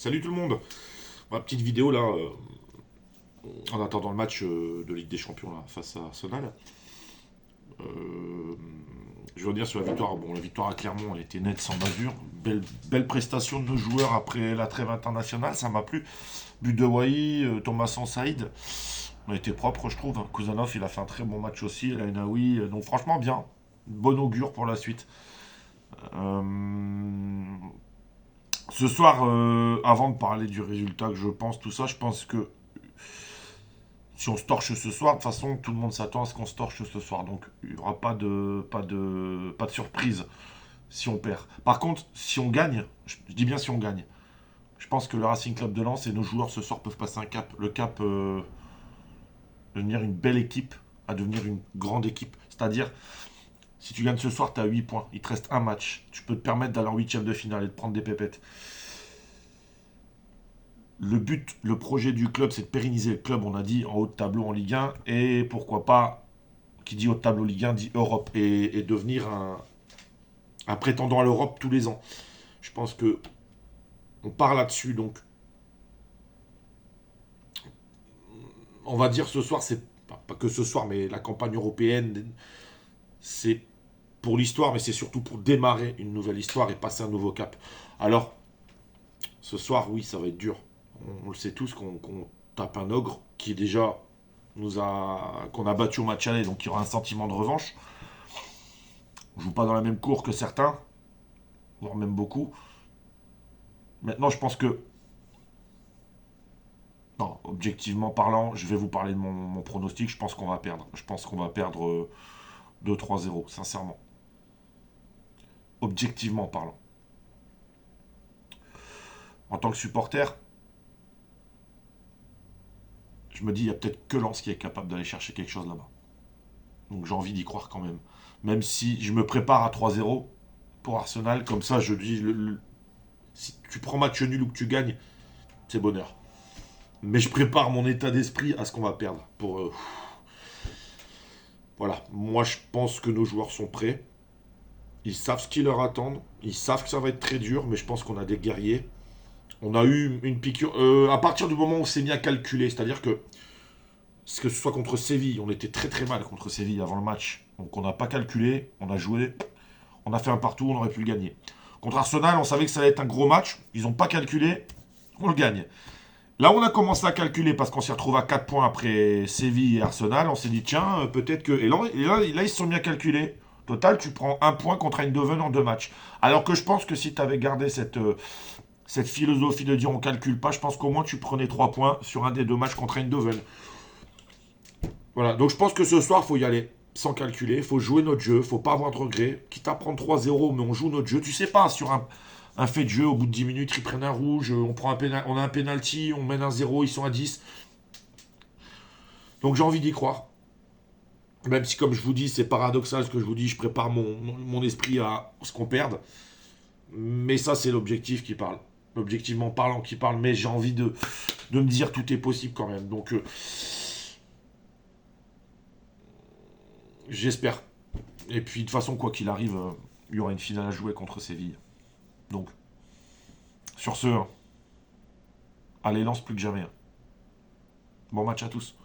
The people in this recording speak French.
Salut tout le monde. Ma petite vidéo là, en attendant le match de Ligue des Champions là, face à Arsenal. Euh, je veux revenir sur la victoire. Bon, la victoire à Clermont, elle était nette sans bavure. Belle prestation de nos joueurs après la trêve internationale, ça m'a plu. But de Wai, Thomas Saïd. On a été propre, je trouve. Kuzanov, il a fait un très bon match aussi. El Ainaoui, donc franchement bien. Bon augure pour la suite. Euh, Ce soir, avant de parler du résultat que je pense, tout ça, je pense que si on se torche ce soir, de toute façon, tout le monde s'attend à ce qu'on se torche ce soir. Donc, il n'y aura pas de surprise si on perd. Par contre, si on gagne, je dis bien si on gagne, je pense que le Racing Club de Lens et nos joueurs ce soir peuvent passer un cap. Le cap de devenir une belle équipe à devenir une grande équipe. C'est-à-dire, si tu gagnes ce soir, tu as 8 points. Il te reste un match. Tu peux te permettre d'aller en huitième de finale et de prendre des pépettes. Le but, le projet du club, c'est de pérenniser le club, on a dit, en haut de tableau en Ligue 1. Et pourquoi pas, qui dit haut de tableau Ligue 1, dit Europe. Et devenir un prétendant à l'Europe tous les ans. Je pense que on part là-dessus. Donc, on va dire ce soir, c'est pas que ce soir, mais la campagne européenne, c'est pour l'histoire, mais c'est surtout pour démarrer une nouvelle histoire et passer un nouveau cap. Alors, ce soir, oui, ça va être dur. On le sait tous qu'on tape un ogre qui déjà qu'on a battu au match aller, donc il y aura un sentiment de revanche. On joue pas dans la même cour que certains, voire même beaucoup. Maintenant, je pense que, non, objectivement parlant, je vais vous parler de mon pronostic. Je pense qu'on va perdre. Je pense qu'on va perdre 2-3-0, sincèrement. Objectivement parlant. En tant que supporter, je me dis, il y a peut-être que Lens qui est capable d'aller chercher quelque chose là-bas. Donc j'ai envie d'y croire quand même. Même si je me prépare à 3-0 pour Arsenal, comme ça je dis, si tu prends match nul ou que tu gagnes, c'est bonheur. Mais je prépare mon état d'esprit à ce qu'on va perdre. Voilà, moi je pense que nos joueurs sont prêts. Ils savent ce qui leur attend. Ils savent que ça va être très dur, mais je pense qu'on a des guerriers. On a eu une piqûre. À partir du moment où on s'est mis à calculer, c'est-à-dire que ce soit contre Séville, on était très très mal contre Séville avant le match. Donc on n'a pas calculé, on a joué, on a fait un partout, on aurait pu le gagner. Contre Arsenal, on savait que ça allait être un gros match, ils n'ont pas calculé, on le gagne. Là, on a commencé à calculer parce qu'on s'est retrouvé à 4 points après Séville et Arsenal. On s'est dit, tiens, peut-être que. Et là, ils se sont mis à calculer. Total, tu prends un point contre Eindhoven en deux matchs. Alors que je pense que si tu avais gardé cette philosophie de dire on calcule pas, je pense qu'au moins tu prenais 3 points sur un des deux matchs contre Eindhoven. Voilà, donc je pense que ce soir, il faut y aller sans calculer, il faut jouer notre jeu, il faut pas avoir de regrets. Quitte à prendre 3-0, mais on joue notre jeu. Tu sais pas, sur un fait de jeu, au bout de 10 minutes, ils prennent un rouge, on a un penalty, on mène un 0, ils sont à 10. Donc j'ai envie d'y croire. Même si, comme je vous dis, c'est paradoxal ce que je vous dis, je prépare mon esprit à ce qu'on perde. Mais ça, c'est l'objectif qui parle. L'objectivement parlant qui parle, mais j'ai envie de me dire tout est possible quand même. Donc j'espère. Et puis de toute façon, quoi qu'il arrive, il y aura une finale à jouer contre Séville. Donc, sur ce, allez, lance plus que jamais. Bon match à tous.